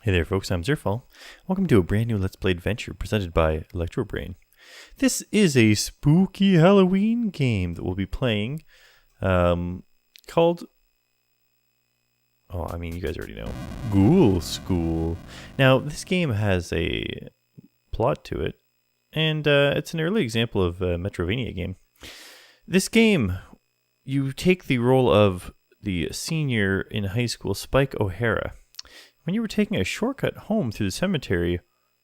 Hey there folks, I'm Zerfall. Welcome to a brand new Let's Play adventure presented by Electrobrain. This is a spooky Halloween game that we'll be playing called, you guys already know, Ghoul School. Now, this game has a plot to it, and it's an early example of a Metroidvania game. This game, you take the role of the senior in high school, Spike O'Hara. When you were taking a shortcut home through the cemetery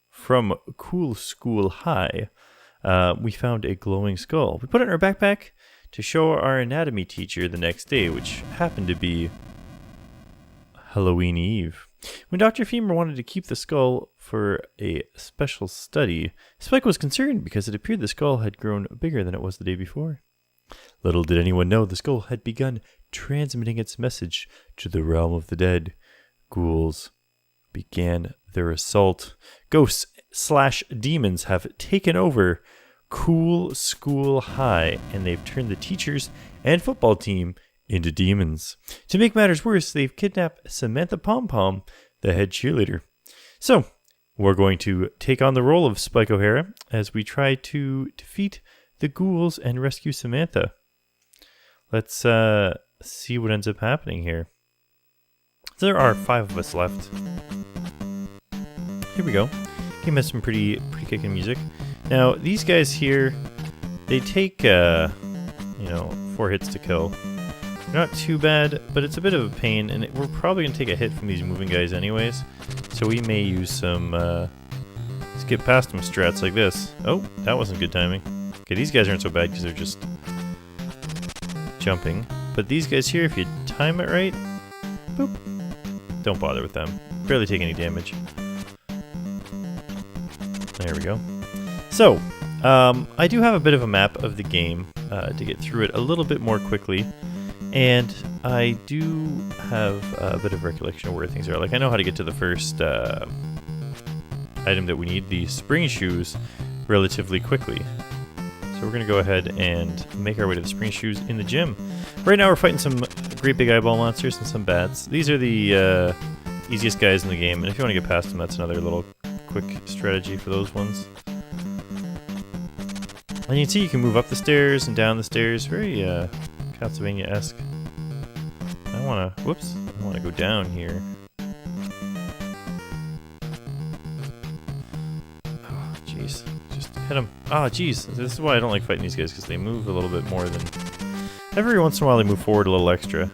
from Ghoul School High, we found a glowing skull. We put it in our backpack to show our anatomy teacher the next day, which happened to be Halloween Eve. When Dr. Femur wanted to keep the skull for a special study, Spike was concerned because it appeared the skull had grown bigger than it was the day before. Little did anyone know the skull had begun transmitting its message to the realm of the dead. Ghouls began their assault. Ghosts/demons have taken over Ghoul School High, and they've turned the teachers and football team into demons. To make matters worse, they've kidnapped Samantha Pompom, the head cheerleader. So, we're going to take on the role of Spike O'Hara as we try to defeat the ghouls and rescue Samantha. Let's see what ends up happening here. There are 5 of us left. Here we go. Game has some pretty kicking music. Now, these guys here, they take, 4 hits to kill. They're not too bad, but it's a bit of a pain, and we're probably going to take a hit from these moving guys anyways. So we may use some, skip past them strats like this. Oh, that wasn't good timing. Okay, these guys aren't so bad because they're just jumping. But these guys here, if you time it right, boop. Don't bother with them. Barely take any damage. There we go. So, I do have a bit of a map of the game to get through it a little bit more quickly. And I do have a bit of recollection of where things are. Like, I know how to get to the first item that we need, the spring shoes, relatively quickly. So we're going to go ahead and make our way to the spring shoes in the gym. Right now we're fighting some great big eyeball monsters and some bats. These are the easiest guys in the game, and if you want to get past them, that's another little quick strategy for those ones. And you can see you can move up the stairs and down the stairs, very Castlevania-esque. I want to go down here. Oh, jeez. Just hit them. Oh, jeez. This is why I don't like fighting these guys, because they move a little bit more than... Every once in a while they move forward a little extra.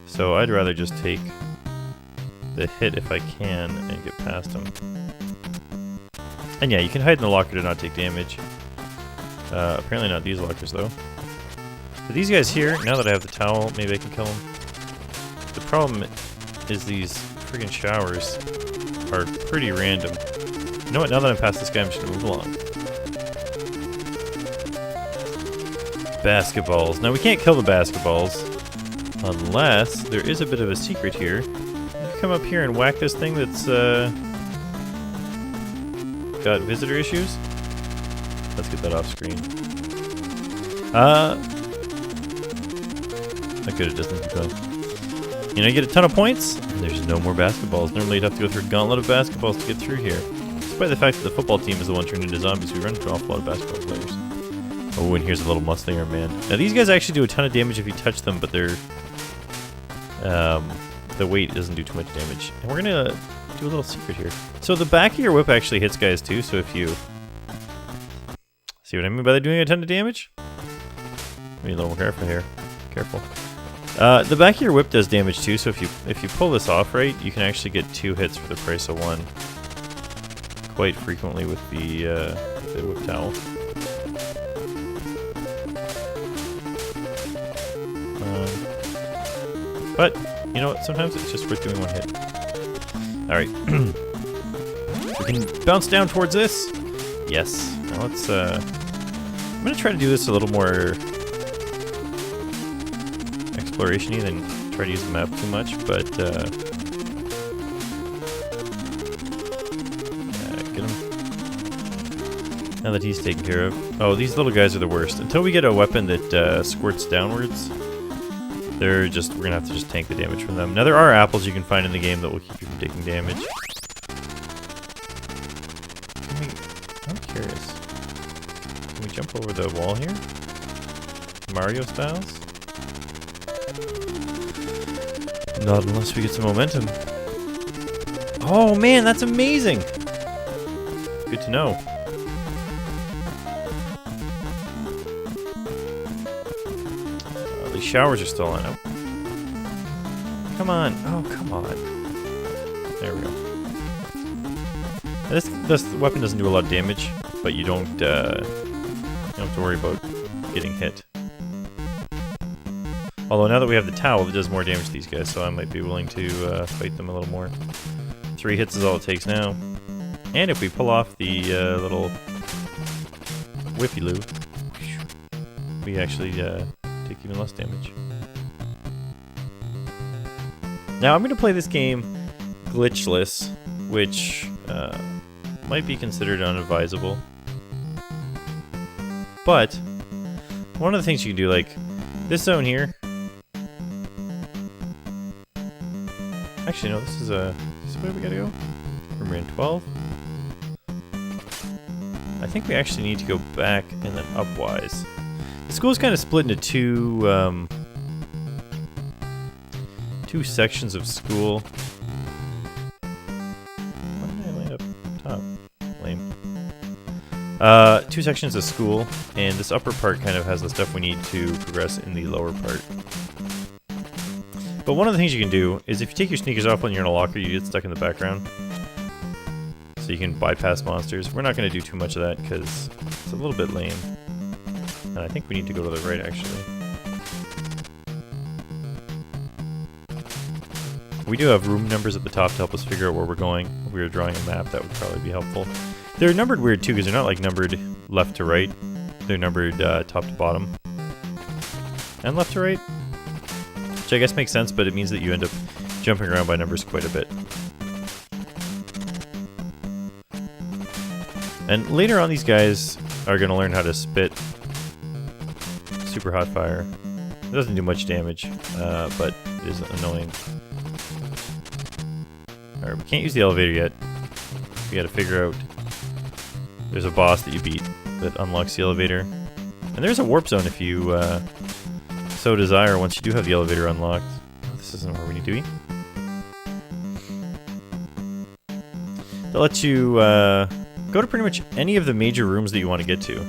So I'd rather just take the hit if I can and get past them. And yeah, you can hide in the locker to not take damage. Apparently not these lockers though. But these guys here, now that I have the towel, maybe I can kill them. The problem is these friggin' showers are pretty random. You know what, now that I'm past this guy, I'm just gonna move along. Basketballs. Now we can't kill the basketballs unless there is a bit of a secret here. You come up here and whack this thing that's got visitor issues. Let's get that off screen. Not good, it doesn't go. You know, you get a ton of points, and there's no more basketballs. Normally you'd have to go through a gauntlet of basketballs to get through here. Despite the fact that the football team is the one turned into zombies, we run into an awful lot of basketball players. Oh, and here's a little muscly arm man. Now these guys actually do a ton of damage if you touch them, but they're the weight doesn't do too much damage. And we're gonna do a little secret here. So the back of your whip actually hits guys too, so if you see what I mean by that doing a ton of damage? Be a little more careful here. Careful. The back of your whip does damage too, so if you pull this off right, you can actually get 2 hits for the price of 1. Quite frequently with the whip towel. But, you know what, sometimes it's just worth doing 1 hit. Alright. We can bounce down towards this. Yes. Now let's, I'm gonna try to do this a little more exploration-y than try to use the map too much, but, get him. Now that he's taken care of. Oh, these little guys are the worst. Until we get a weapon that, squirts downwards, we're gonna have to just tank the damage from them. Now there are apples you can find in the game that will keep you from taking damage. I'm curious. Can we jump over the wall here? Mario styles? Not unless we get some momentum. Oh man, that's amazing! Good to know. These showers are still on. Oh. Come on. Oh, come on. There we go. This weapon doesn't do a lot of damage, but you don't have to worry about getting hit. Although now that we have the towel, it does more damage to these guys, so I might be willing to fight them a little more. 3 hits is all it takes now. And if we pull off the little whippy-loo, we actually take even less damage. Now I'm going to play this game glitchless, which might be considered unadvisable. But one of the things you can do, like this zone here. Actually, no, this is the way we gotta go. We're in 12. I think we actually need to go back and then upwise. The school's kind of split into two sections of school. Why did I land up top? Lame. 2 sections of school, and this upper part kind of has the stuff we need to progress in the lower part. But one of the things you can do is if you take your sneakers off when you're in a locker, you get stuck in the background. So you can bypass monsters. We're not going to do too much of that because it's a little bit lame. And I think we need to go to the right, actually. We do have room numbers at the top to help us figure out where we're going. If we were drawing a map, that would probably be helpful. They're numbered weird, too, because they're not, like, numbered left to right. They're numbered top to bottom. And left to right. Which I guess makes sense, but it means that you end up jumping around by numbers quite a bit. And later on, these guys are going to learn how to spit super hot fire. It doesn't do much damage, but it is annoying. Alright, we can't use the elevator yet. We gotta figure out... There's a boss that you beat that unlocks the elevator. And there's a warp zone if you so desire once you do have the elevator unlocked. Oh, this isn't where we need to be. They'll let you go to pretty much any of the major rooms that you want to get to.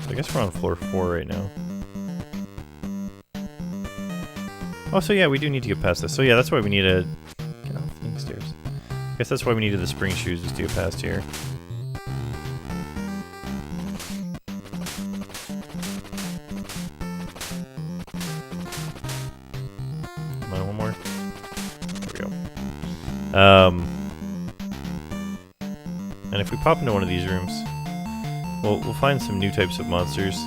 So I guess we're on floor 4 right now. Oh, so yeah, we do need to get past this. So yeah, that's why we need to get off the stairs. I guess that's why we needed the spring shoes, just to get past here. Come on, one more. There we go. And if we pop into one of these rooms, we'll find some new types of monsters.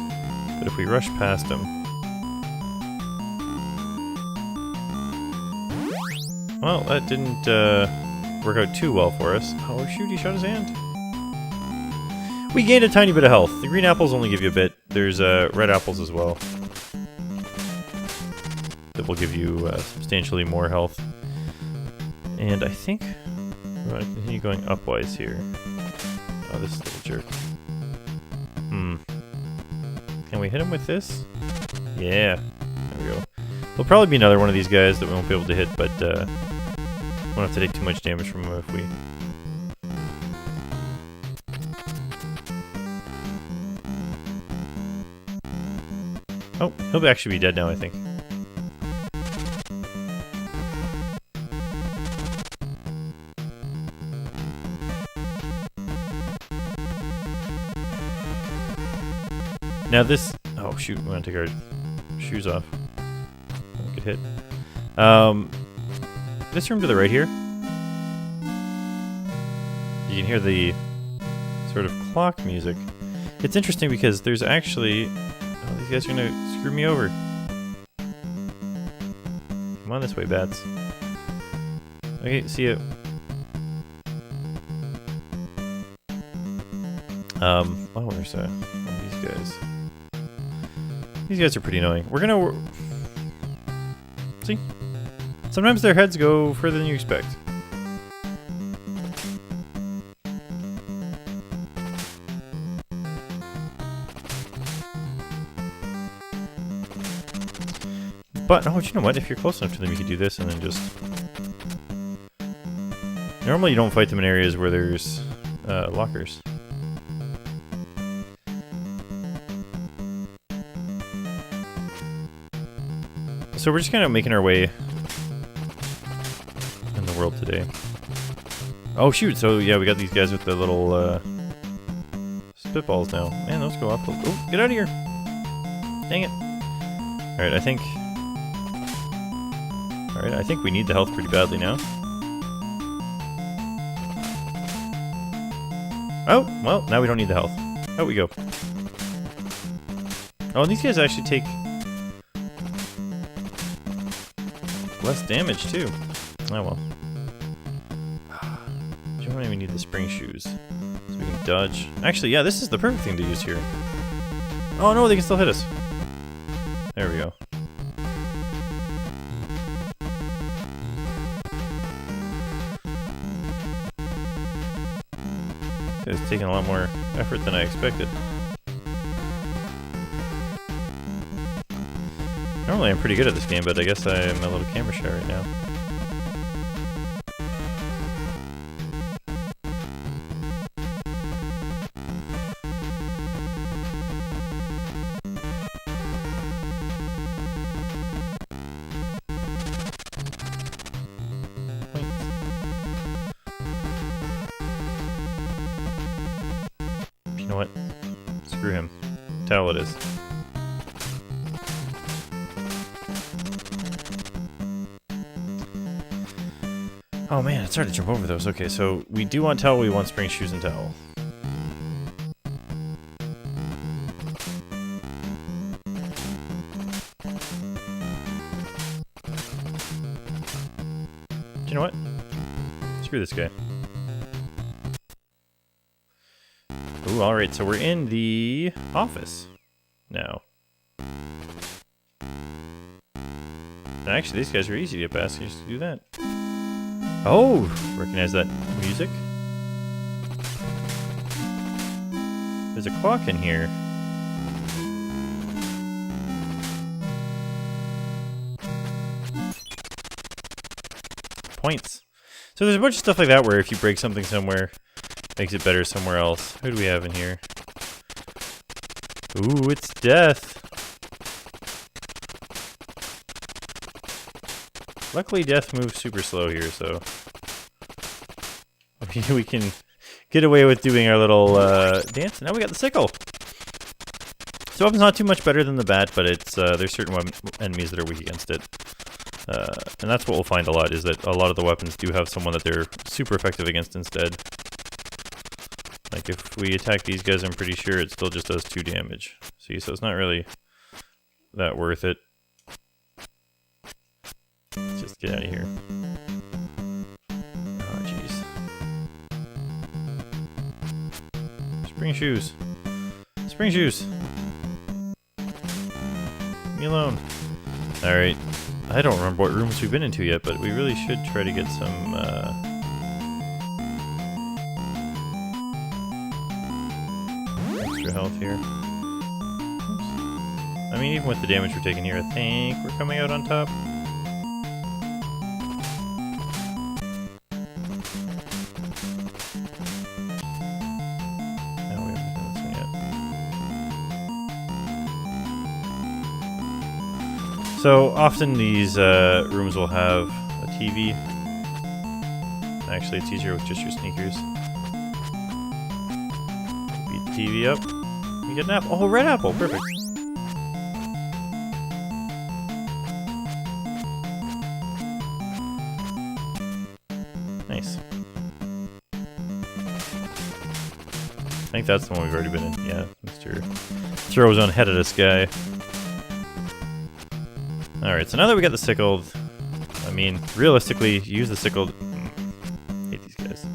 But if we rush past them, well, that didn't work out too well for us. Oh shoot, he shot his hand. We gained a tiny bit of health. The green apples only give you a bit. There's red apples as well that will give you substantially more health. And I think we're going to continue going upwise here. Oh, this little jerk. Can we hit him with this? Yeah. There we go. There'll probably be another one of these guys that we won't be able to hit, but won't have to take too much damage from him if we... Oh, he'll actually be dead now, I think. Now this... Oh shoot, we want to take our shoes off. Good hit. This room to the right here, you can hear the sort of clock music. It's interesting because there's actually... Oh, these guys are going to screw me over. Come on this way, bats. Okay, see ya. Oh, there's one of these guys. These guys are pretty annoying. We're gonna... See? Sometimes their heads go further than you expect. But, oh, you know what? If you're close enough to them, you can do this and then just... Normally you don't fight them in areas where there's lockers. So we're just kind of making our way in the world today. Oh shoot, so yeah, we got these guys with the little spitballs now. Man, those go off. Oh, get out of here! Dang it. Alright, I think we need the health pretty badly now. Oh, well, now we don't need the health. Out we go. Oh, and these guys actually take less damage, too. Oh, well. You don't even need the spring shoes. So we can dodge. Actually, yeah, this is the perfect thing to use here. Oh, no, they can still hit us. There we go. It's taking a lot more effort than I expected. Normally I'm pretty good at this game, but I guess I'm a little camera shy right now. You know what? Screw him. Tell it is. Oh man, it's hard to jump over those. Okay, so we do want towel, we want spring shoes and towel. Do you know what? Screw this guy. Ooh, alright, so we're in the office now. And actually, these guys are easy to get past, you just do that. Oh! Recognize that music? There's a clock in here. Points. So there's a bunch of stuff like that where if you break something somewhere, makes it better somewhere else. Who do we have in here? Ooh, it's Death. Luckily, Death moves super slow here, so we can get away with doing our little dance. Now we got the sickle. So weapon's not too much better than the bat, but it's there's certain enemies that are weak against it. And that's what we'll find a lot, is that a lot of the weapons do have someone that they're super effective against instead. Like if we attack these guys, I'm pretty sure it still just does 2 damage. See, so it's not really that worth it. Let's just get out of here. Oh, jeez. Spring shoes. Spring shoes. Leave me alone. Alright. I don't remember what rooms we've been into yet, but we really should try to get some, extra health here. Oops. I mean, even with the damage we're taking here, I think we're coming out on top. No, we haven't done this one yet. So, often these rooms will have a TV. Actually, it's easier with just your sneakers. Beat the TV up. You get an apple. Oh, red apple. Perfect. Nice. I think that's the one we've already been in. Yeah, Mr. Throw his own head at us guy. Alright, so now that we got the sickle, I mean, realistically, use the sickle. Hate these guys.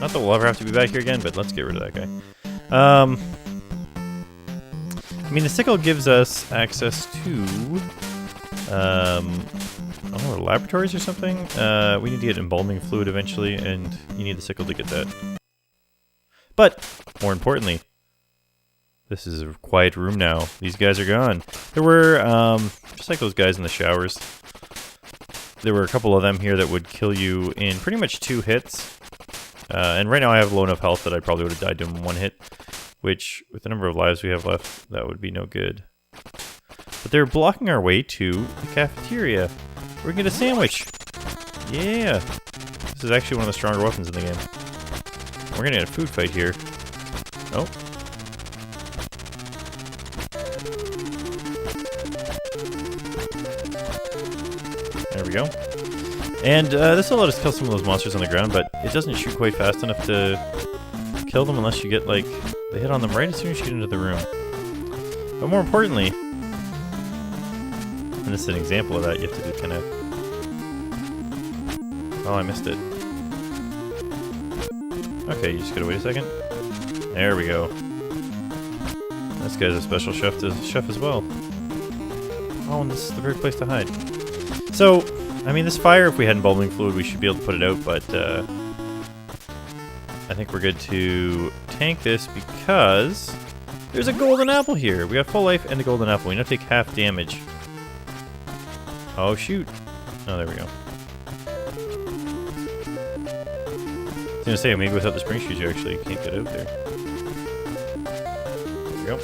Not that we'll ever have to be back here again, but let's get rid of that guy. I mean, the sickle gives us access to laboratories or something. We need to get embalming fluid eventually, and you need the sickle to get that. But more importantly, this is a quiet room now. These guys are gone. There were just like those guys in the showers. There were a couple of them here that would kill you in pretty much 2 hits. And right now I have low enough health that I probably would have died to him in 1 hit. Which, with the number of lives we have left, that would be no good. But they're blocking our way to the cafeteria. We're gonna get a sandwich. Yeah. This is actually one of the stronger weapons in the game. We're gonna get a food fight here. Oh. There we go. And this will let us kill some of those monsters on the ground, but it doesn't shoot quite fast enough to kill them unless you get, like, the hit on them right as soon as you get into the room. But more importantly, and this is an example of that, you have to do kind of... Oh, I missed it. Okay, you just gotta wait a second. There we go. This guy's a special chef as well. Oh, and this is the very place to hide. So, I mean, this fire, if we had embalming fluid, we should be able to put it out, but I think we're good to tank this because there's a golden apple here. We got full life and a golden apple. We need to take half damage. Oh, shoot. Oh, there we go. I was gonna say, maybe without the spring shoes you actually can't get out there. There we go.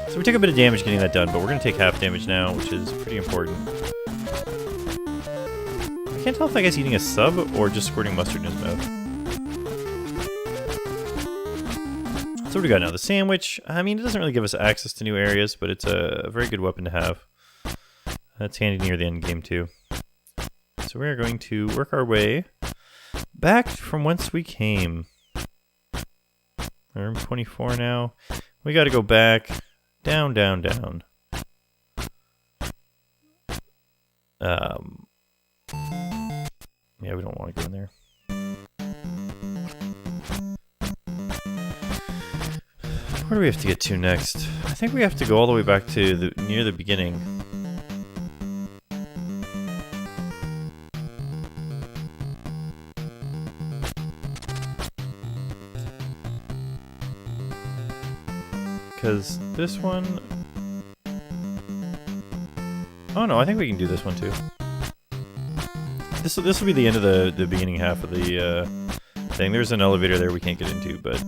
So we took a bit of damage getting that done, but we're gonna take half damage now, which is pretty important. I can't tell if that guy's eating a sub or just squirting mustard in his mouth. So what do we got now? The sandwich. I mean, it doesn't really give us access to new areas, but it's a very good weapon to have. That's handy near the end game too. So we're going to work our way back from whence we came. Room 24 now. We got to go back. Down, down, down. Yeah, we don't want to go in there. Where do we have to get to next? I think we have to go all the way back to near the beginning. Because this one... Oh no, I think we can do this one too. This will be the end of the beginning half of the thing. There's an elevator there we can't get into, but...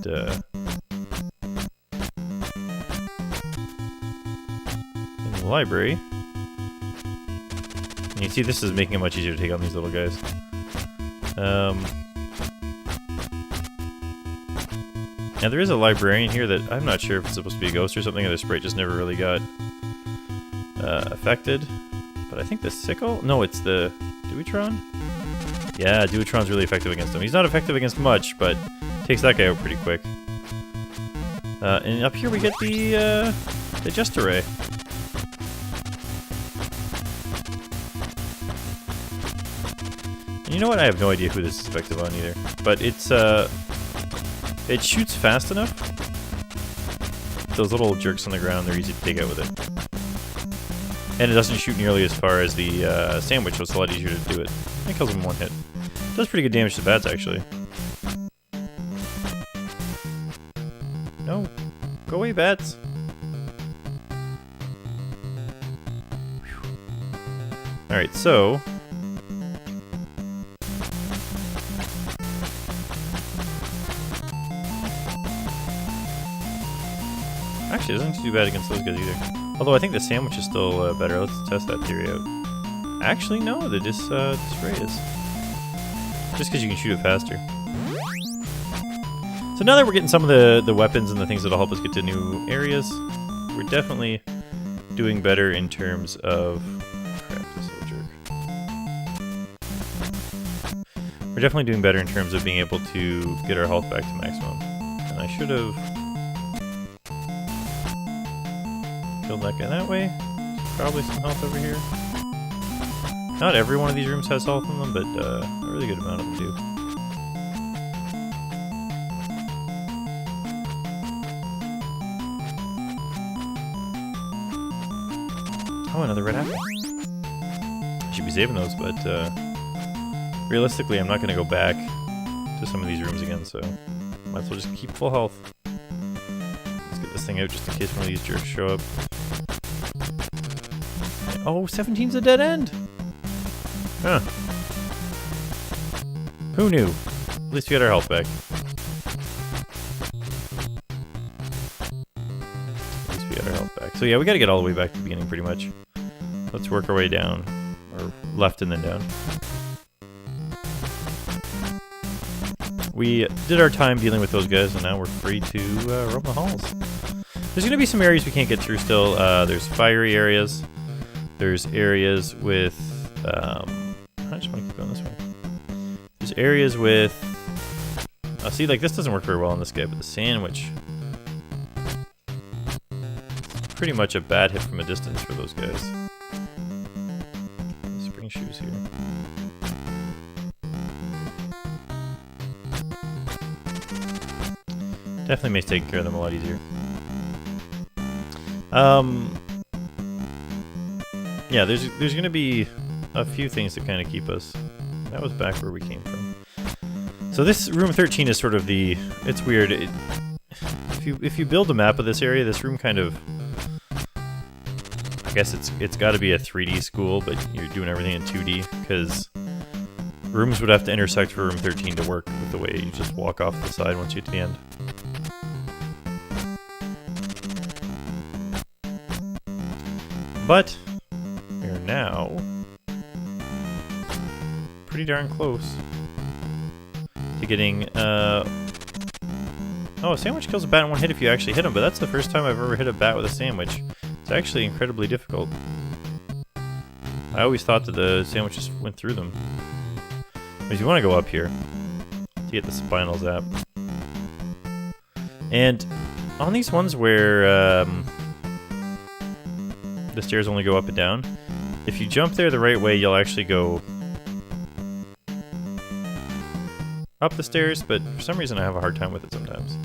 in the library... And you see this is making it much easier to take on these little guys. Now there is a librarian here that I'm not sure if it's supposed to be a ghost or something, or the sprite just never really got affected. But I think the sickle? No, it's the Duotron? Yeah, Duotron's really effective against him. He's not effective against much, but takes that guy out pretty quick. And up here we get the Just Array. And you know what? I have no idea who this is effective on either. But it's it shoots fast enough. Those little jerks on the ground, they're easy to take out with it. And it doesn't shoot nearly as far as the sandwich, so it's a lot easier to do it. It kills them in 1 hit. Does pretty good damage to bats, actually. No. Go away, bats. Alright, so... Actually, it doesn't do bad against those guys either. Although I think the sandwich is still better. Let's test that theory out. Actually, no, this ray is. Just because you can shoot it faster. So now that we're getting some of the weapons and the things that'll help us get to new areas, we're definitely doing better in terms of... Crap, this little jerk. We're definitely doing better in terms of being able to get our health back to maximum. And I should have... killed that guy that way. Probably some health over here. Not every one of these rooms has health in them, but a really good amount of them do. Oh, another red apple. Should be saving those, but realistically, I'm not going to go back to some of these rooms again, so might as well just keep full health. Let's get this thing out just in case one of these jerks show up. Oh, 17's a dead end! Huh. Who knew? At least we got our health back. At least we got our health back. So yeah, we gotta get all the way back to the beginning pretty much. Let's work our way down. Or left and then down. We did our time dealing with those guys, and now we're free to roam the halls. There's going to be some areas we can't get through still. There's fiery areas. There's areas with... I just want to keep going this way. There's areas with... see, like, this doesn't work very well on this guy, but the sandwich... It's pretty much a bad hit from a distance for those guys. Spring shoes here. Definitely makes taking care of them a lot easier. Yeah, there's gonna be a few things that kind of keep us. That was back where we came from. So this room 13 is sort of the. It's weird. If you build a map of this area, this room kind of. I guess it's got to be a 3D school, but you're doing everything in 2D because rooms would have to intersect for room 13 to work with the way you just walk off the side once you get to the end. But we're now pretty darn close to getting, oh, a sandwich kills a bat in one hit if you actually hit him, but that's the first time I've ever hit a bat with a sandwich. It's actually incredibly difficult. I always thought that the sandwiches went through them. Because you want to go up here to get the spinal zap. And on these ones where, the stairs only go up and down. If you jump there the right way, you'll actually go up the stairs, but for some reason I have a hard time with it sometimes.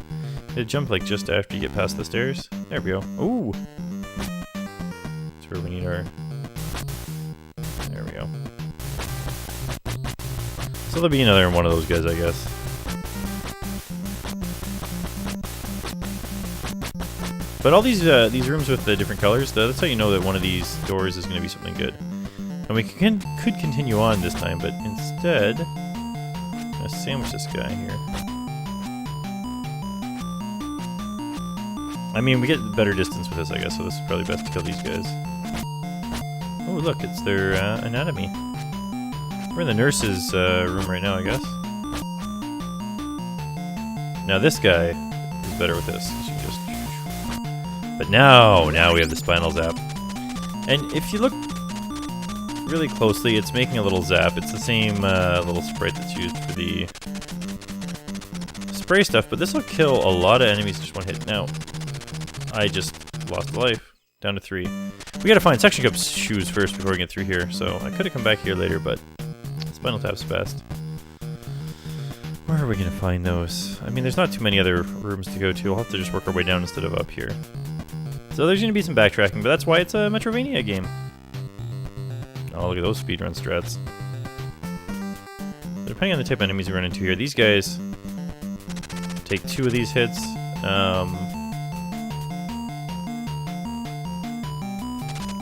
It jump like just after you get past the stairs. There we go. Ooh! That's where we need our... There we go. So there'll be another one of those guys, I guess. But all these rooms with the different colors, that's how you know that one of these doors is going to be something good. And we could continue on this time, but instead, I'm going to sandwich this guy here. I mean, we get better distance with this, I guess, so this is probably best to kill these guys. Oh, look, it's their anatomy. We're in the nurse's room right now, I guess. Now this guy is better with this. So you just... But now we have the spinal zap. And if you look really closely, it's making a little zap. It's the same little sprite that's used for the spray stuff, but this will kill a lot of enemies in just one hit. Now, I just lost a life. Down to 3. We gotta find Section Cup's shoes first before we get through here, so I could have come back here later, but Spinal Tap's best. Where are we gonna find those? I mean, there's not too many other rooms to go to. We'll have to just work our way down instead of up here. So there's gonna be some backtracking, but that's why it's a Metroidvania game. Oh, look at those speedrun strats. Depending on the type of enemies we run into here, these guys take 2 of these hits.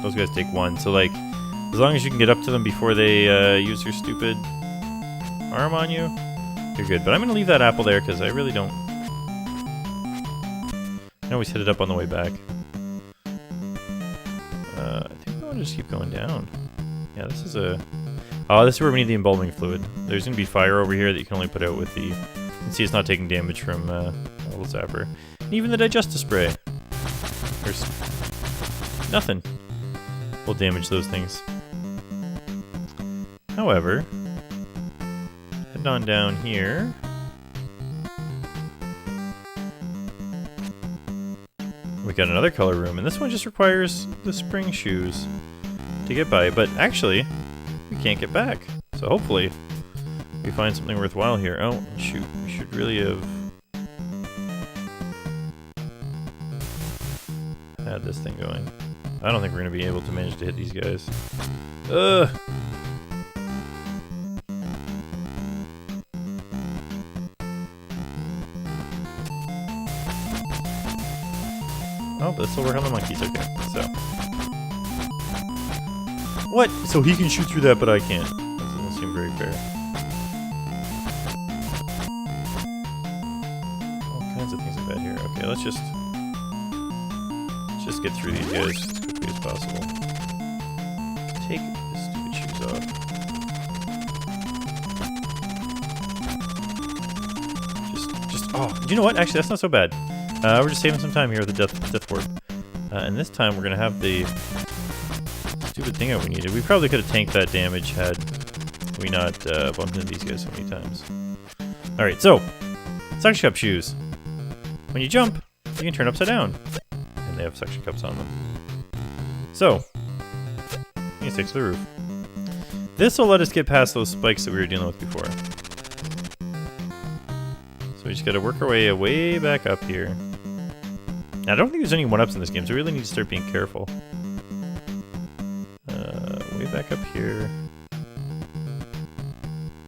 Those guys take 1. So, like, as long as you can get up to them before they use their stupid arm on you, you're good. But I'm gonna leave that apple there because I really don't. I can always hit it up on the way back. I think I want to just keep going down. Yeah, this is a... Oh, this is where we need the embalming fluid. There's going to be fire over here that you can only put out with the... You can see it's not taking damage from a little zapper. And even the digestive spray. There's nothing will damage those things. However, heading on down here... We got another color room, and this one just requires the spring shoes to get by, but actually, we can't get back. So hopefully, we find something worthwhile here. Oh, shoot, we should really have had this thing going. I don't think we're going to be able to manage to hit these guys. Ugh! Oh, but still work on the monkeys. Okay, so. What? So he can shoot through that, but I can't. That doesn't seem very fair. All kinds of things like that here. Okay, let's just get through these guys as quickly as possible. Take the stupid shoes off. Oh, you know what? Actually, that's not so bad. We're just saving some time here with the death warp. And this time we're going to have the stupid thing that we needed. We probably could have tanked that damage had we not bumped into these guys so many times. Alright, so, suction cup shoes. When you jump, you can turn upside down. And they have suction cups on them. So, you can stick to the roof. This will let us get past those spikes that we were dealing with before. So we just gotta work our way back up here. Now, I don't think there's any 1-ups in this game, so we really need to start being careful. Way back up here.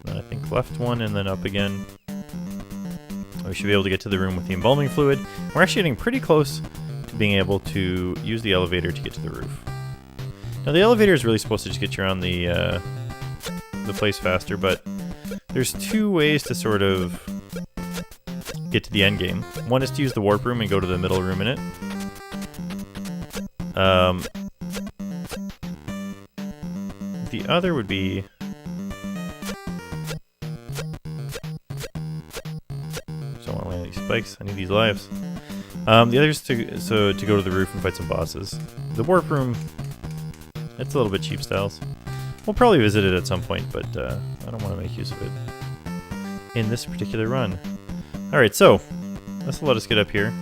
And I think left one and then up again. We should be able to get to the room with the embalming fluid. We're actually getting pretty close to being able to use the elevator to get to the roof. Now, the elevator is really supposed to just get you around the place faster, but there's two ways to sort of get to the end game. One is to use the warp room and go to the middle room in it. The other would be... Just don't want to land these spikes. I need these lives. The other is to go to the roof and fight some bosses. The warp room, it's a little bit cheap styles. We'll probably visit it at some point, but I don't want to make use of it in this particular run. Alright, so this will let us get up here.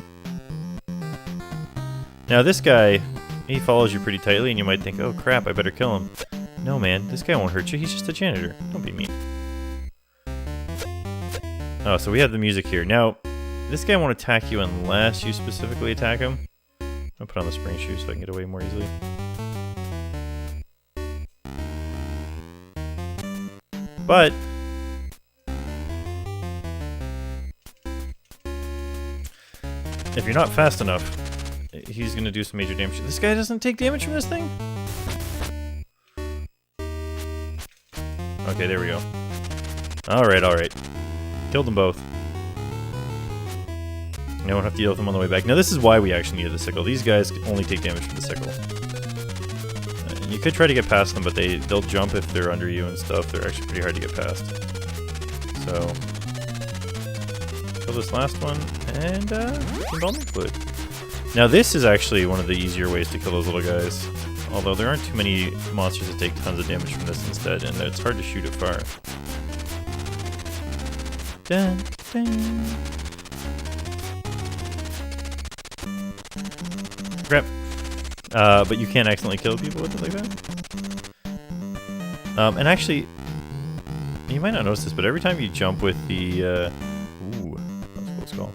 Now this guy, he follows you pretty tightly and you might think, oh crap, I better kill him. No man, this guy won't hurt you, he's just a janitor. Don't be mean. Oh, so we have the music here. Now, this guy won't attack you unless you specifically attack him. I'll put on the spring shoe so I can get away more easily. But if you're not fast enough, he's gonna do some major damage. This guy doesn't take damage from this thing? Okay, there we go. Alright. Killed them both. Now I won't have to deal with them on the way back. Now this is why we actually needed the sickle. These guys only take damage from the sickle. And you could try to get past them, but they'll jump if they're under you and stuff. They're actually pretty hard to get past. So... kill this last one, and embalming fluid. Now this is actually one of the easier ways to kill those little guys. Although there aren't too many monsters that take tons of damage from this instead, and it's hard to shoot it far. Dun, dun. Crap. But you can't accidentally kill people with it like that. And actually, you might not notice this, but every time you jump with the... ooh, that's a cool skull.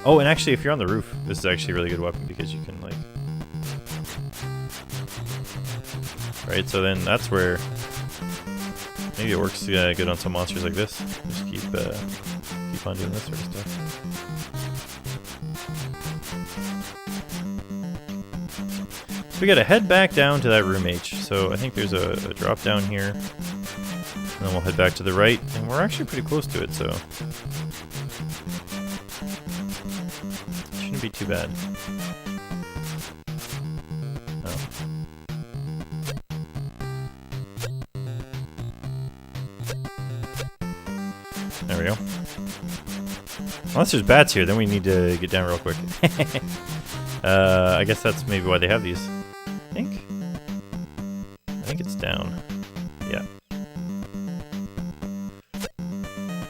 Oh, and actually, if you're on the roof, this is actually a really good weapon because you can, like... Right, so then that's where... maybe it works good on some monsters like this. Just keep on doing this sort of stuff. So we gotta head back down to that room H. So I think there's a drop down here. And then we'll head back to the right. And we're actually pretty close to it, so... shouldn't be too bad. Oh. There we go. Unless there's bats here, then we need to get down real quick. I guess that's maybe why they have these. I think it's down. Yeah.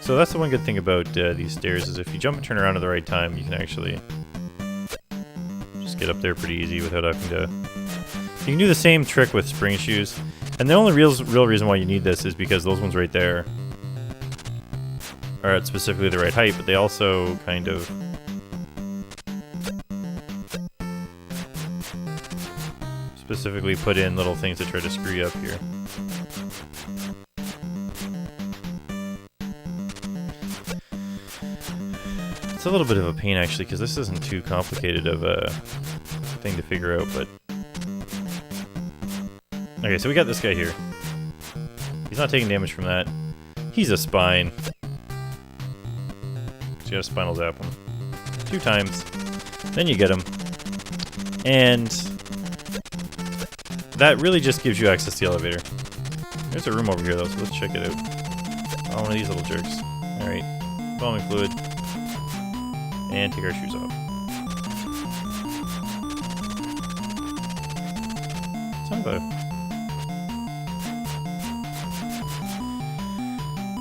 So that's the one good thing about these stairs is if you jump and turn around at the right time, you can actually just get up there pretty easy without having to... You can do the same trick with spring shoes. And the only real reason why you need this is because those ones right there are at specifically the right height, but they also kind of... specifically put in little things to try to screw you up here. It's a little bit of a pain actually, because this isn't too complicated of a thing to figure out, but... Okay, so we got this guy here. He's not taking damage from that. He's a spine. So you gotta spinal zap him 2 times. Then you get him. And that really just gives you access to the elevator. There's a room over here though, so let's check it out. Oh, one of these little jerks. Alright. Bombing fluid. And take our shoes off. Son of a...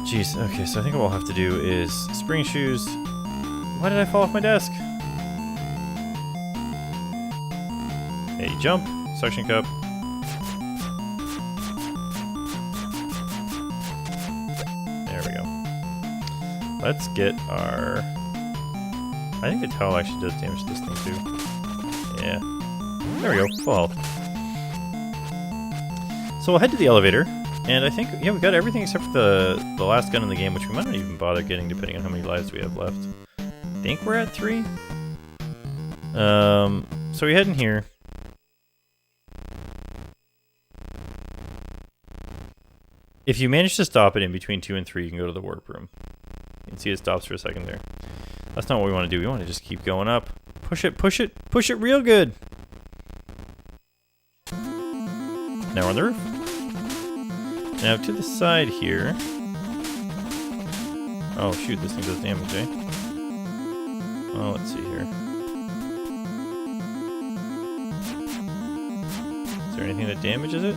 Jeez, okay, so I think what we'll have to do is spring shoes. Why did I fall off my desk? Hey, jump, suction cup. There we go. Let's get our... I think the towel actually does damage to this thing too. Yeah. There we go, full health. So we'll head to the elevator. And I think, yeah, we got everything except for the last gun in the game, which we might not even bother getting depending on how many lives we have left. I think we're at 3. So we head in here. If you manage to stop it in between 2 and 3, you can go to the warp room. You can see it stops for a second there. That's not what we want to do. We want to just keep going up. Push it, push it, push it real good. Now we're on the roof. Now to the side here. Oh shoot, this thing does damage, eh? Oh, let's see here. Is there anything that damages it?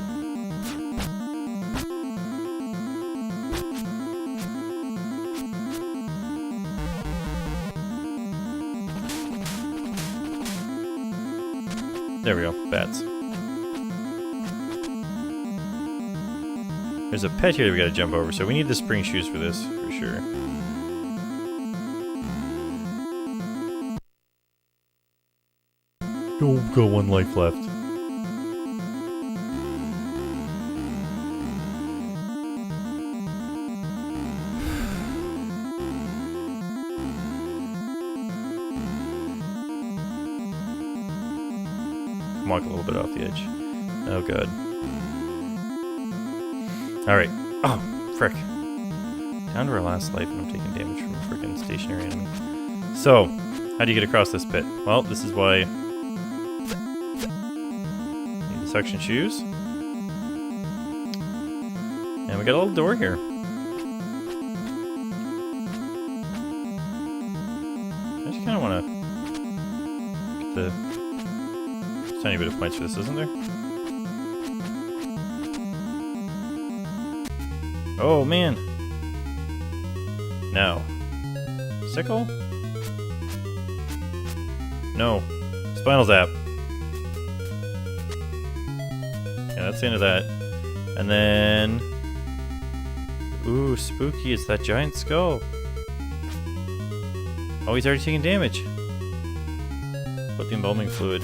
There we go, bats. There's a pet here that we gotta jump over, so we need the spring shoes for this, for sure. Oh, got 1 life left. Walk a little bit off the edge. Oh god. Alright. Oh, frick. Down to our last life and I'm taking damage from a frickin' stationary enemy. So, how do you get across this pit? Well, this is why... Need the suction shoes. And we got a little door here. I just kinda wanna... get the... tiny bit of points for this, isn't there? Oh man! Now. Sickle? No. Spinal Zap. Yeah, that's the end of that. And then... Ooh, spooky, it's that giant skull. Oh, he's already taking damage. Put the embalming fluid.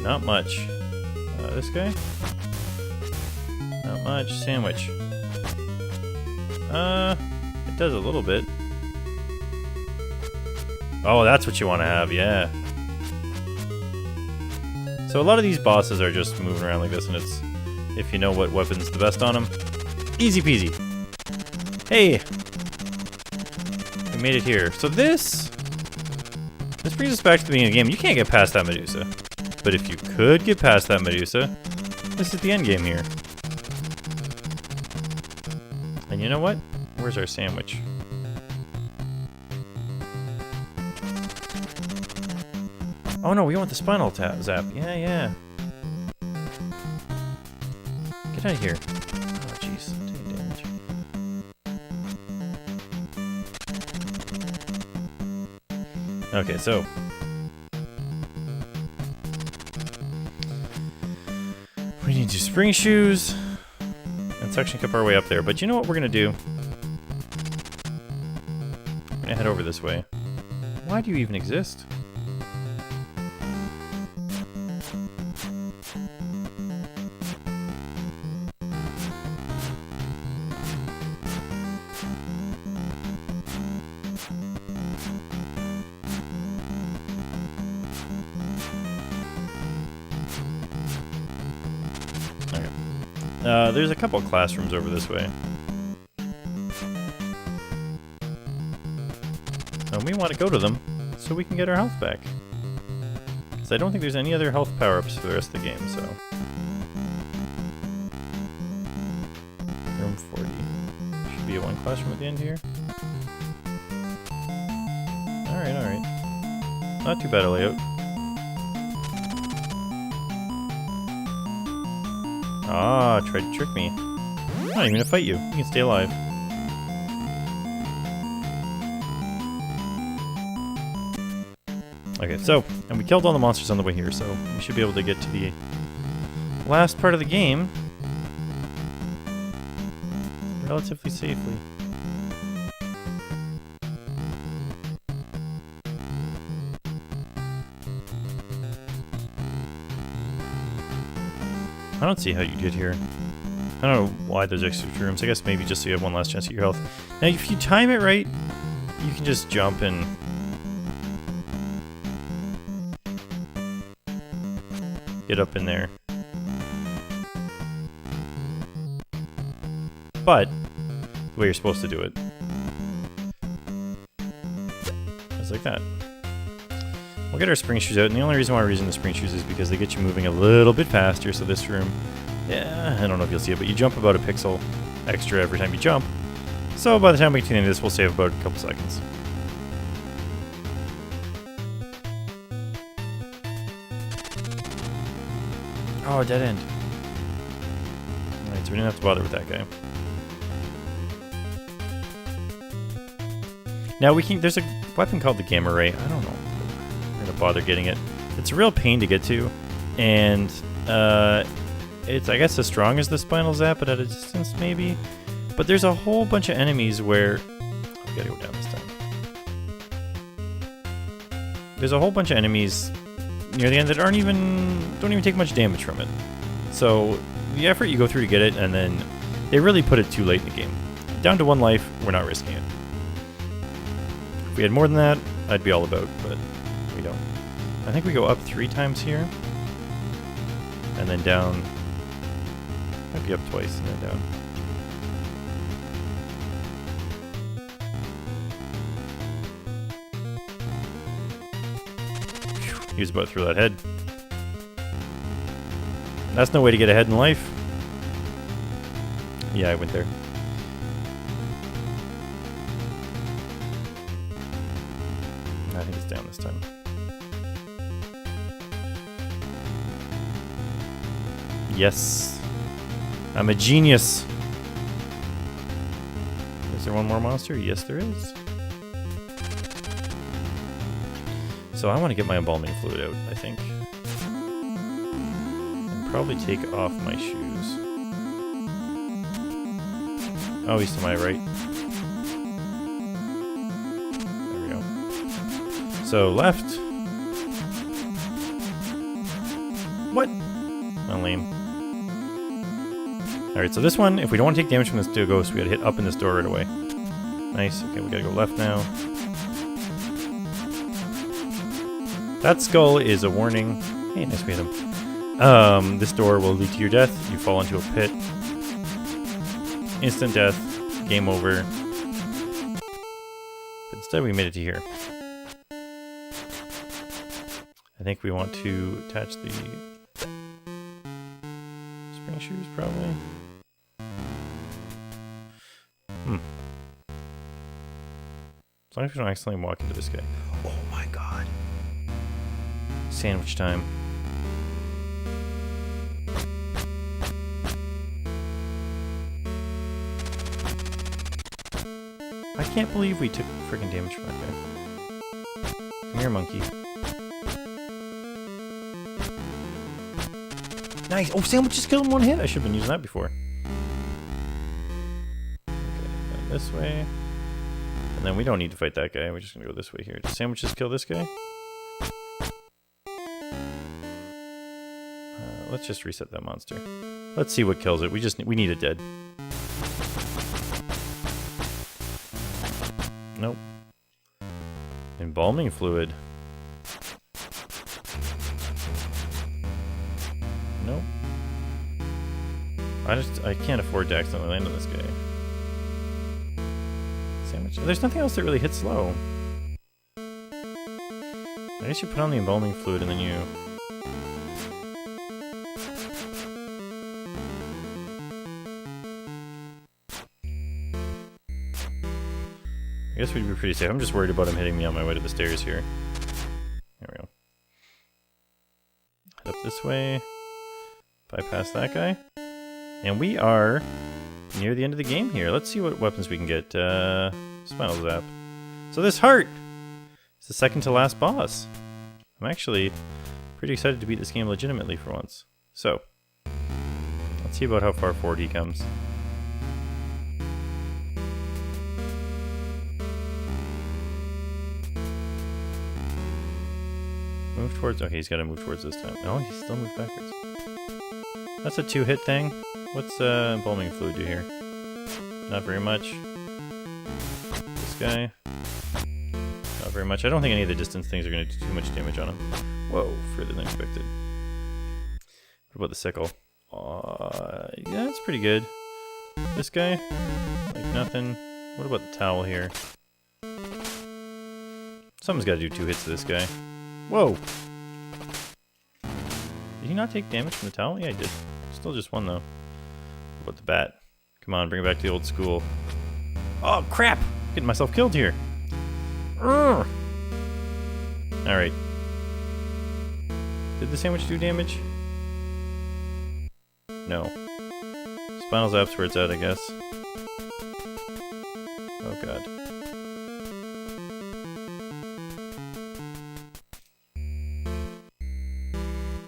Not much. This guy? Not much. Sandwich. It does a little bit. Oh, that's what you want to have, yeah. So a lot of these bosses are just moving around like this, and it's... if you know what weapon's the best on them. Easy peasy. Hey! We made it here. So this brings us back to the beginning of the game. You can't get past that Medusa. But if you could get past that Medusa, this is the end game here. And you know what? Where's our sandwich? Oh no, we want the spinal zap. Yeah, yeah. Get out of here. Oh jeez, taking damage. Okay, so... we need to spring shoes and suction cup our way up there. But you know what we're gonna do? We're gonna head over this way. Why do you even exist? There's a couple classrooms over this way. And we want to go to them so we can get our health back. Because I don't think there's any other health power-ups for the rest of the game, so... Room 40. Should be a one classroom at the end here. Alright, alright. Not too bad a layout. Ah, tried to trick me. I'm not even gonna fight you. You can stay alive. Okay, so, and we killed all the monsters on the way here, so we should be able to get to the last part of the game relatively safely. I don't see how you get here. I don't know why there's extra rooms. I guess maybe just so you have one last chance at your health. Now, if you time it right, you can just jump and... get up in there. But, the way you're supposed to do it is like that. We'll get our spring shoes out, and the only reason why we're using the spring shoes is because they get you moving a little bit faster, so this room, yeah, I don't know if you'll see it, but you jump about a pixel extra every time you jump. So by the time we get to the end of this, we'll save about a couple seconds. Oh, dead end. Alright, so we didn't have to bother with that guy. Now we can, there's a weapon called the Gamma Ray. I don't know. I'm gonna bother getting it. It's a real pain to get to, and it's, I guess, as strong as the Spinal Zap, but at a distance maybe. But there's a whole bunch of enemies where... Oh, we gotta go down this time. There's a whole bunch of enemies near the end that don't even take much damage from it. So the effort you go through to get it, and then they really put it too late in the game. Down to one life, we're not risking it. If we had more than that, I'd be all about, but we don't. I think we go up 3 times here, and then down. Might be up twice and then down. He was about through that head. That's no way to get ahead in life. Yeah, I went there. I think it's down this time. Yes. I'm a genius. Is there one more monster? Yes, there is. So I want to get my embalming fluid out, I think. And probably take off my shoes. Oh, he's to my right. There we go. So left. What? Oh, lame. Alright, so this one, if we don't want to take damage from this ghost, we gotta hit up in this door right away. Nice. Okay, we gotta go left now. That skull is a warning. Hey, nice to meet him. This door will lead to your death. You fall into a pit. Instant death. Game over. But instead we made it to here. I think we want to attach the spring shoes, probably. As long as we don't accidentally walk into this guy. Oh my god. Sandwich time. I can't believe we took freaking damage from that guy. Come here, monkey. Nice! Oh, sandwich just killed him one hit! I should have been using that before. Okay, this way. And then we don't need to fight that guy. We're just gonna go this way here. Does sandwich just kill this guy? Let's just reset that monster. Let's see what kills it. We need it dead. Nope. Embalming fluid. Nope. I can't afford to accidentally land on this guy. Sandwich. There's nothing else that really hits slow. I guess you put on the embalming fluid and then you... I guess we'd be pretty safe. I'm just worried about him hitting me on my way to the stairs here. There we go. Head up this way. Bypass that guy. And we are near the end of the game here. Let's see what weapons we can get. Spinal Zap. So this heart is the second to last boss. I'm actually pretty excited to beat this game legitimately for once. So, let's see about how far forward he comes. Move towards... Okay, he's got to move towards this time. No, he still moved backwards. That's a 2-hit thing. What's embalming fluid do here? Not very much. This guy. Not very much. I don't think any of the distance things are going to do too much damage on him. Whoa, further than expected. What about the sickle? Yeah, that's pretty good. This guy? Like nothing. What about the towel here? Someone's got to do 2 hits to this guy. Whoa! Did he not take damage from the towel? Yeah, he did. Still just 1 though. What about the bat? Come on, bring it back to the old school. Oh, crap! Getting myself killed here. Alright. Did the sandwich do damage? No. Spinal Zap's where it's at, I guess. Oh god.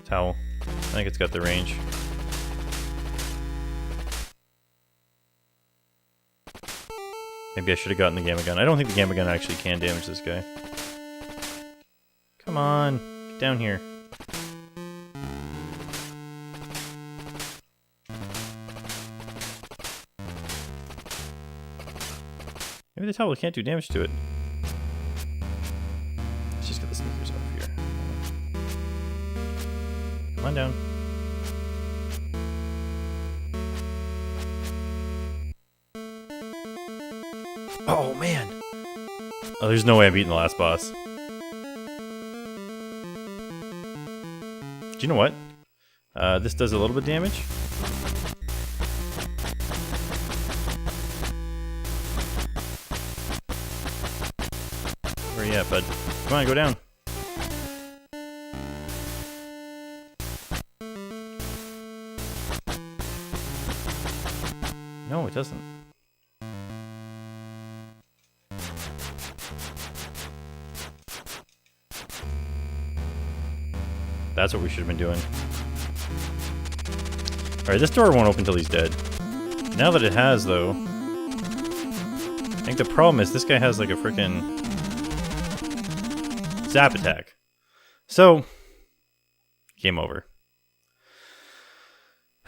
Towel. I think it's got the range. Maybe I should have gotten the Gamma Gun. I don't think the Gamma Gun actually can damage this guy. Come on, get down here. Maybe the towel can't do damage to it. Let's just get the sneakers off here. Come on down. Oh, man! Oh, there's no way I'm beating the last boss. Do you know what? This does a little bit of damage. Where are you at, bud? Come on, go down. No, it doesn't. That's what we should have been doing. Alright, this door won't open until he's dead. Now that it has, though, I think the problem is this guy has like a freaking zap attack. So, game over.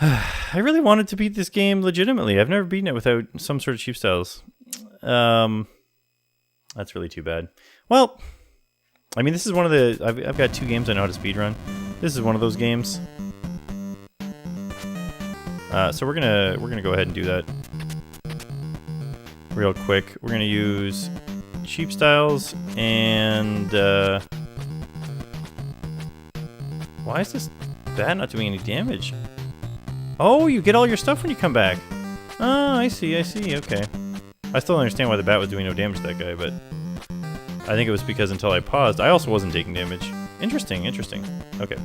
I really wanted to beat this game legitimately. I've never beaten it without some sort of cheap styles. That's really too bad. Well, I mean, this is one of the... I've got 2 games I know how to speedrun. This is one of those games. So we're gonna go ahead and do that real quick. We're gonna use cheap styles and why is this bat not doing any damage? Oh, you get all your stuff when you come back. Oh, I see, okay. I still don't understand why the bat was doing no damage to that guy, but I think it was because until I paused, I also wasn't taking damage. Interesting. Okay.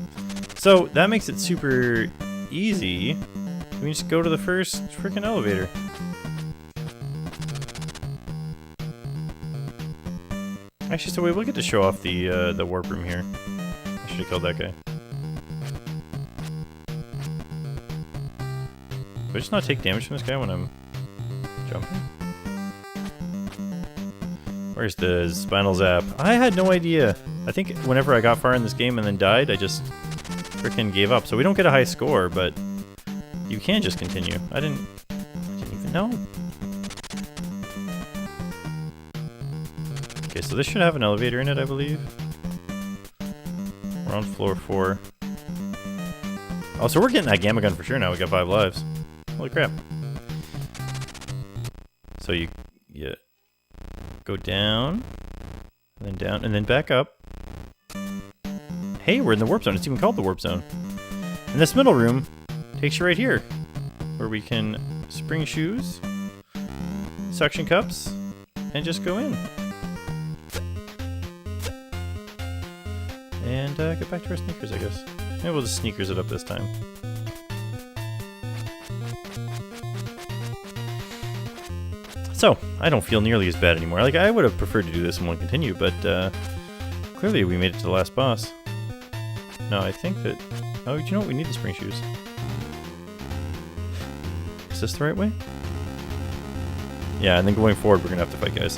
So, that makes it super easy. We just go to the first freaking elevator. Actually, so we'll get to show off the warp room here. I should have killed that guy. Do I just not take damage from this guy when I'm jumping? Where's the Spinal Zap? I had no idea. I think whenever I got far in this game and then died, I just frickin' gave up. So we don't get a high score, but you can just continue. I didn't even know. Okay, so this should have an elevator in it, I believe. We're on floor 4. Oh, so we're getting that Gamma Gun for sure now. We got 5 lives. Holy crap. So you go down, and then down, and then back up. Hey, we're in the warp zone. It's even called the warp zone. And this middle room takes you right here, where we can spring shoes, suction cups, and just go in. And get back to our sneakers, I guess. Maybe we'll just sneakers it up this time. So, I don't feel nearly as bad anymore. Like, I would have preferred to do this in one continue, but clearly we made it to the last boss. No, I think that... Oh, do you know what? We need the spring shoes. Is this the right way? Yeah, and then going forward, we're going to have to fight guys.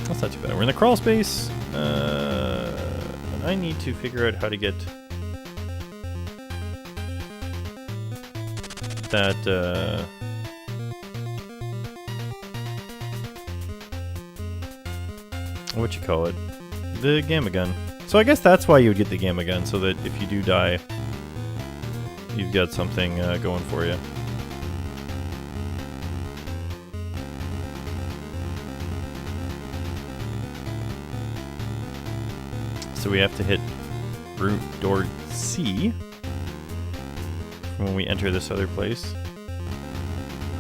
That's not too bad. We're in the crawl space. And I need to figure out how to get that... what you call it? The gamma gun. So I guess that's why you would get the gamma gun, so that if you do die, you've got something going for you. So we have to hit room door C when we enter this other place.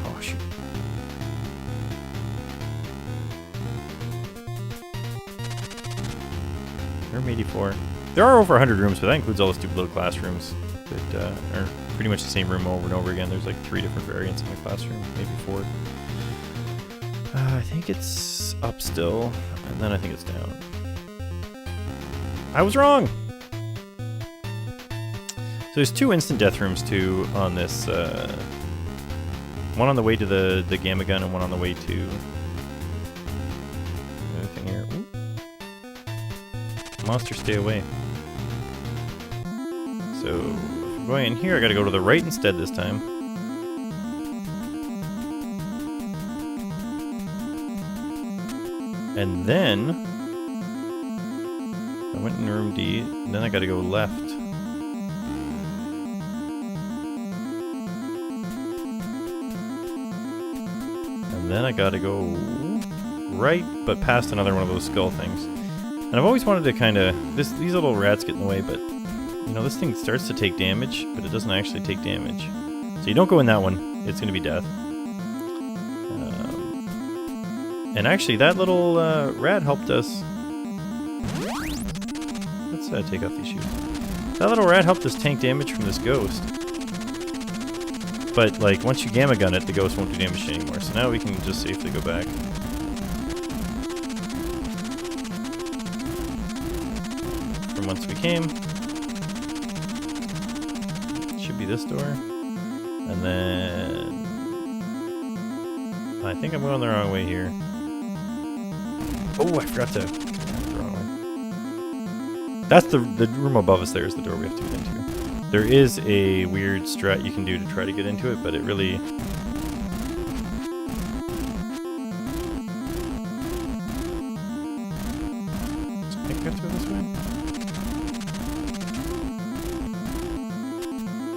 Oh shoot. Room 84. There are over 100 rooms, but that includes all the stupid little classrooms that are pretty much the same room over and over again. There's like 3 different variants in the classroom, maybe 4. I think it's up still, and then I think it's down. I was wrong! So there's 2 instant death rooms too on this. One on the way to the gamma gun and one on the way to the other thing here. Ooh. Monster, stay away. So if I'm going in here, I gotta go to the right instead this time. And then I went in room D, and then I gotta go left. And then I gotta go right, but past another one of those skull things. And I've always wanted to kind of... These little rats get in the way, but... You know, this thing starts to take damage, but it doesn't actually take damage. So you don't go in that one. It's gonna be death. And actually, that little rat helped us... Let's take off these shoes. That little rat helped us tank damage from this ghost. But, like, once you gamma gun it, the ghost won't do damage anymore. So now we can just safely go back. From whence we came. Should be this door. And then... I think I'm going the wrong way here. Oh, I forgot to... The wrong way. That's the room above us. There is the door we have to get into. There is a weird strat you can do to try to get into it, but it really... I think we have to go this way.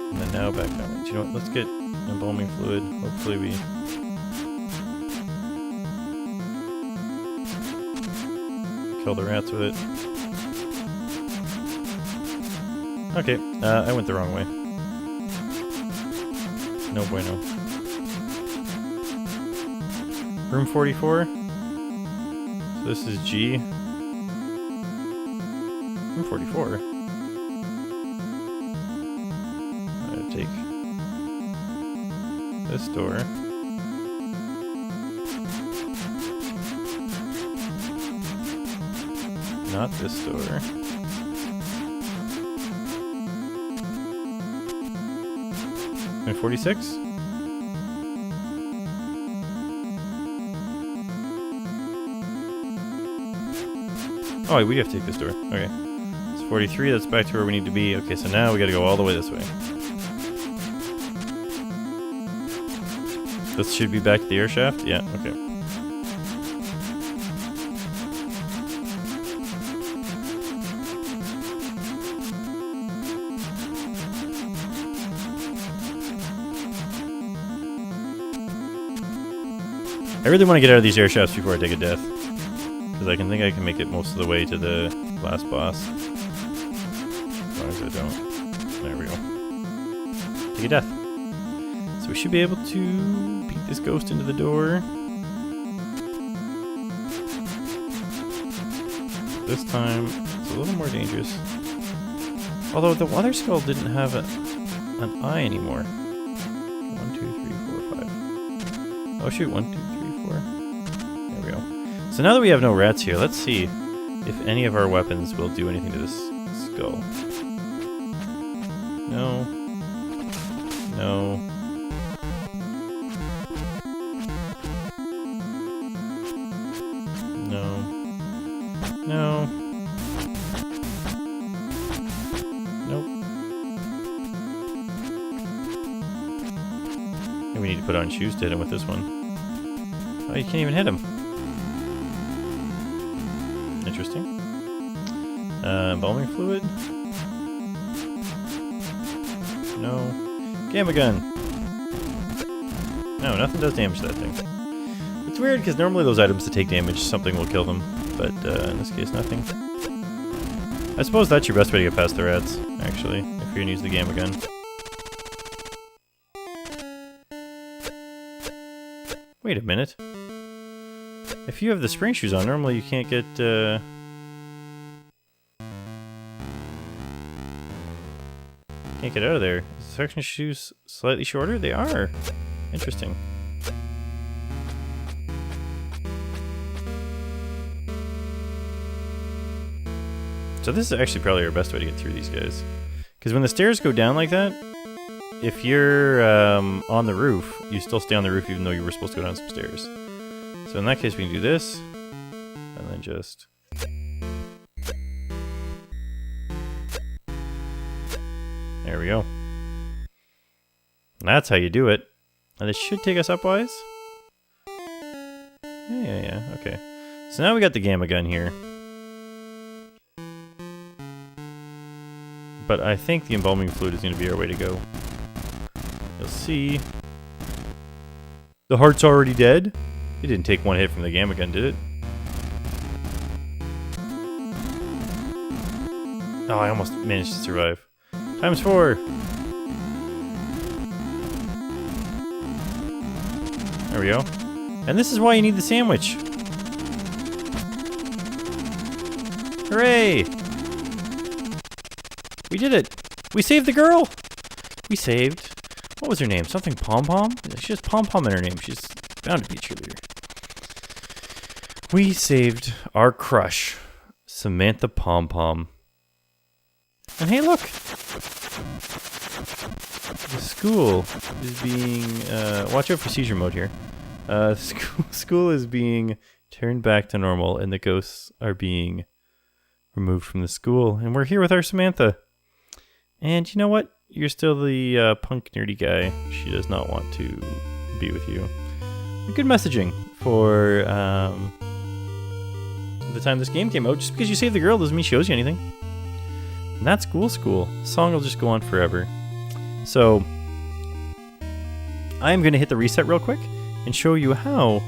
And then now back that way. Do you know what? Let's get embalming fluid. Hopefully we... kill the rats with it. Okay, I went the wrong way. No bueno. Room 44. So this is G. Room 44. I'm gonna take this door. Not this door. And 46? Oh, wait, we have to take this door. Okay. It's 43, that's back to where we need to be. Okay, so now we gotta go all the way this way. This should be back to the air shaft? Yeah, okay. I really want to get out of these air shafts before I take a death. Because I think I can make it most of the way to the last boss. As long as I don't. There we go. Take a death. So we should be able to beat this ghost into the door. This time, it's a little more dangerous. Although the water skull didn't have an eye anymore. 1, 2, 3, 4, 5. Oh shoot, 1, 2, 3, 4. There we go. So now that we have no rats here, let's see if any of our weapons will do anything to this skull. No. No. No. No. Nope. And we need to put on shoes to hit him with this one. Oh, you can't even hit him. Interesting. Embalming fluid. No. Gamma gun. No, nothing does damage to that thing. It's weird because normally those items that take damage, something will kill them. But in this case, nothing. I suppose that's your best way to get past the rats, actually, if you're gonna use the gamma gun. Wait a minute. If you have the spring shoes on, normally you can't get, can't get out of there. Is the section shoes slightly shorter? They are. Interesting. So this is actually probably our best way to get through these guys. Because when the stairs go down like that, if you're on the roof, you still stay on the roof even though you were supposed to go down some stairs. So in that case we can do this, and then just... There we go. And that's how you do it. And this should take us upwise. Yeah, okay. So now we got the gamma gun here. But I think the embalming fluid is going to be our way to go. You'll see. The heart's already dead? It didn't take one hit from the gamma gun, did it? Oh, I almost managed to survive. ×4! There we go. And this is why you need the sandwich. Hooray! We did it! We saved the girl! We saved... What was her name? Something Pompom? She has Pompom in her name. She's bound to be a cheerleader. We saved our crush, Samantha Pompom. And hey, look! The school is being... watch out for seizure mode here. School is being turned back to normal, and the ghosts are being removed from the school. And we're here with our Samantha. And you know what? You're still the punk nerdy guy. She does not want to be with you. Good messaging for the time this game came out. Just because you saved the girl doesn't mean she owes you anything. And that's Ghoul School. The song will just go on forever. So, I am going to hit the reset real quick and show you how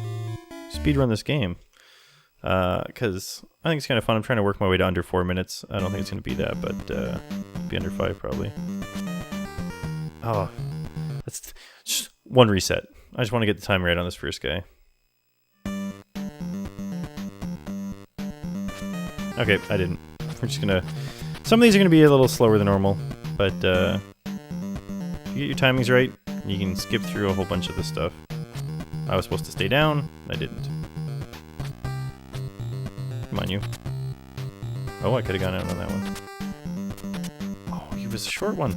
to speedrun this game. Because I think it's kind of fun. I'm trying to work my way to under 4 minutes. I don't think it's going to be that, but be under 5 probably. Oh, that's just one reset. I just want to get the time right on this first guy. Okay, I didn't. We're just going to... Some of these are going to be a little slower than normal, but if you get your timings right, you can skip through a whole bunch of this stuff. I was supposed to stay down. I didn't. Come on, you. Oh, I could have gone out on that one. Oh, he was a short one.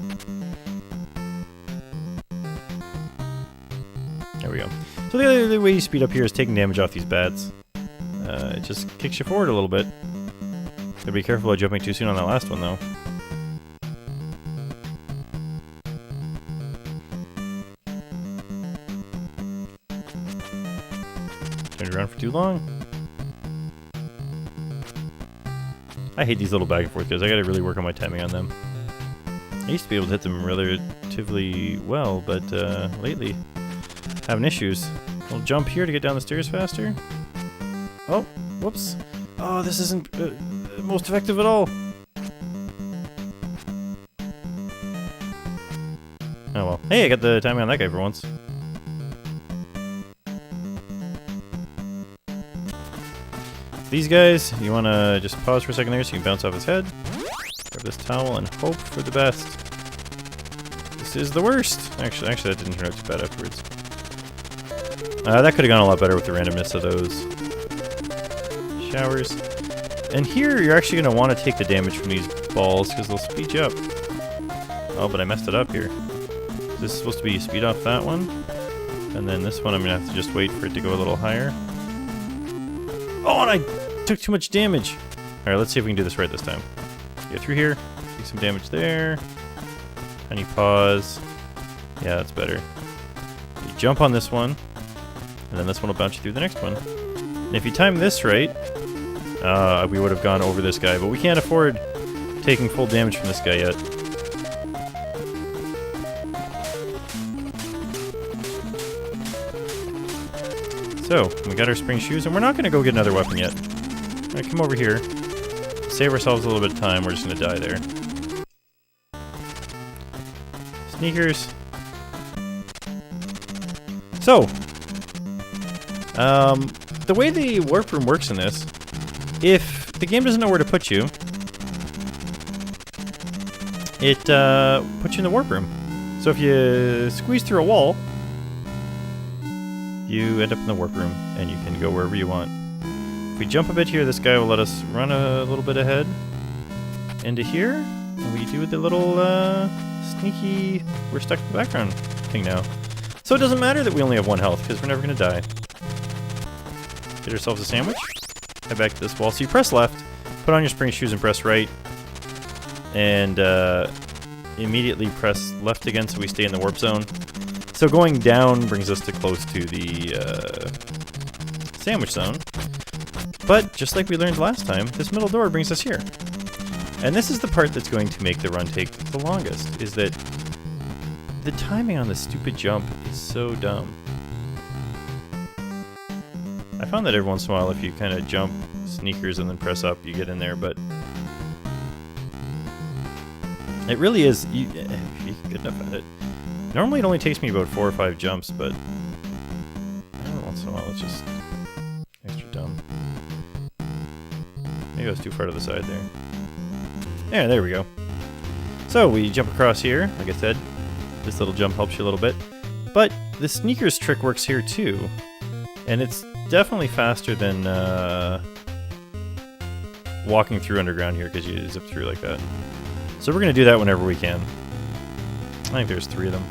There we go. So the other way you speed up here is taking damage off these bats. It just kicks you forward a little bit. Gotta be careful about jumping too soon on that last one, though. Turned around for too long. I hate these little back and forth guys. I gotta really work on my timing on them. I used to be able to hit them relatively well, but lately having issues. We'll jump here to get down the stairs faster. Oh, whoops. Oh, this isn't most effective at all. Oh well. Hey, I got the timing on that guy for once. These guys, you want to just pause for a second there so you can bounce off his head. Grab this towel and hope for the best. This is the worst. Actually, that didn't turn out too bad afterwards. That could have gone a lot better with the randomness of those showers. And here, you're actually going to want to take the damage from these balls because they'll speed you up. Oh, but I messed it up here. This is supposed to be speed off that one. And then this one, I'm going to have to just wait for it to go a little higher. Oh, and I took too much damage. All right, let's see if we can do this right this time. Get through here. Take some damage there. Tiny pause. Yeah, that's better. You jump on this one. And then this one will bounce you through the next one. And if you time this right, we would have gone over this guy. But we can't afford taking full damage from this guy yet. So, we got our spring shoes, and we're not going to go get another weapon yet. We're going to come over here, save ourselves a little bit of time, we're just going to die there. Sneakers. So, the way the warp room works in this, if the game doesn't know where to put you, it puts you in the warp room. So if you squeeze through a wall, you end up in the warp room, and you can go wherever you want. If we jump a bit here, this guy will let us run a little bit ahead into here, and we do the little sneaky, we're stuck in the background thing now. So it doesn't matter that we only have 1 health, because we're never going to die. Get ourselves a sandwich, head back to this wall. So you press left, put on your spring shoes and press right, and immediately press left again so we stay in the warp zone. So going down brings us to close to the sandwich zone. But just like we learned last time, this middle door brings us here. And this is the part that's going to make the run take the longest, is that the timing on this stupid jump is so dumb. I found that every once in a while if you kind of jump sneakers and then press up, you get in there, but it really is, if you're good enough at it. Normally it only takes me about 4 or 5 jumps, but every once in a while it's just extra dumb. Maybe I was too far to the side there. Yeah, there we go. So we jump across here, like I said. This little jump helps you a little bit. But the sneakers trick works here too. And it's definitely faster than walking through underground here because you zip through like that. So we're going to do that whenever we can. I think there's 3 of them.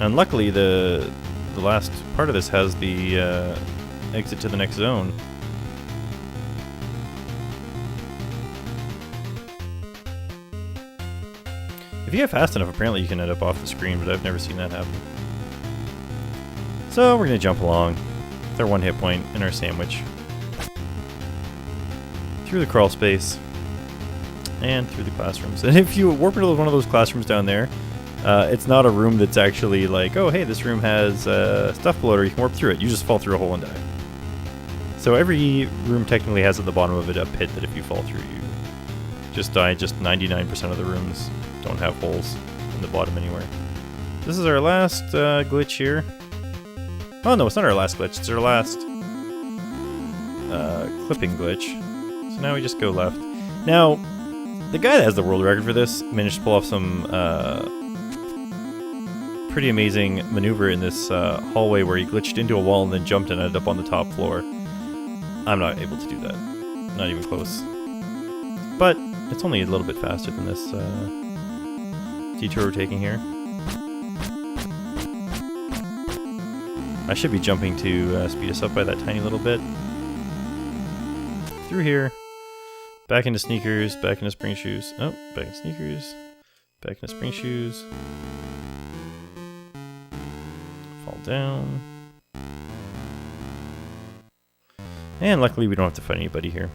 And luckily the last part of this has the exit to the next zone. If you get fast enough, apparently you can end up off the screen, but I've never seen that happen. So we're going to jump along with our 1 hit point and our sandwich. Through the crawl space. And through the classrooms. And if you warp into one of those classrooms down there, it's not a room that's actually like, oh hey, this room has stuff below it, you can warp through it. You just fall through a hole and die. So every room technically has at the bottom of it a pit that if you fall through, you just die. Just 99% of the rooms don't have holes in the bottom anywhere. This is our last glitch here. Oh no, it's not our last glitch, it's our last clipping glitch. So now we just go left. Now, the guy that has the world record for this managed to pull off some pretty amazing maneuver in this hallway where he glitched into a wall and then jumped and ended up on the top floor. I'm not able to do that. Not even close. But it's only a little bit faster than this detour we're taking here. I should be jumping to speed us up by that tiny little bit. Through here. Back into sneakers, back into spring shoes. Oh, back into sneakers. Back into spring shoes. Fall down. And luckily we don't have to fight anybody here.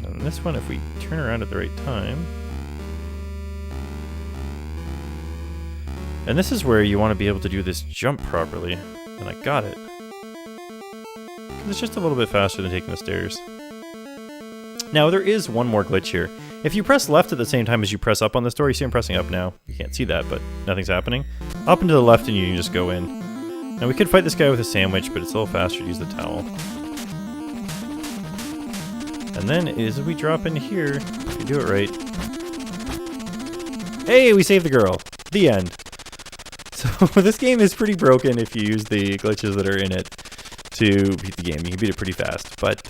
And this one, if we turn around at the right time... And this is where you want to be able to do this jump properly. And I got it. It's just a little bit faster than taking the stairs. Now, there is one more glitch here. If you press left at the same time as you press up on this door, you see I'm pressing up now. You can't see that, but nothing's happening. Up and to the left and you can just go in. Now, we could fight this guy with a sandwich, but it's a little faster to use the towel. And then, as we drop in here, if you do it right... Hey, we saved the girl! The end. So, this game is pretty broken if you use the glitches that are in it to beat the game. You can beat it pretty fast. But,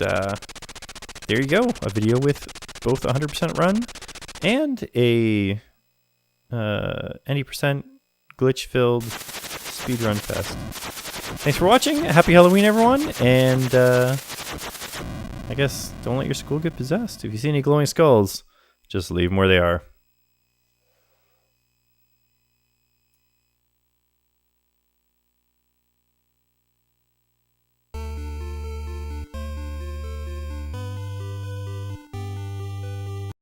there you go. A video with both 100% run and a 90% glitch-filled speedrun fest. Thanks for watching. Happy Halloween, everyone. And, I guess don't let your school get possessed. If you see any glowing skulls, just leave them where they are.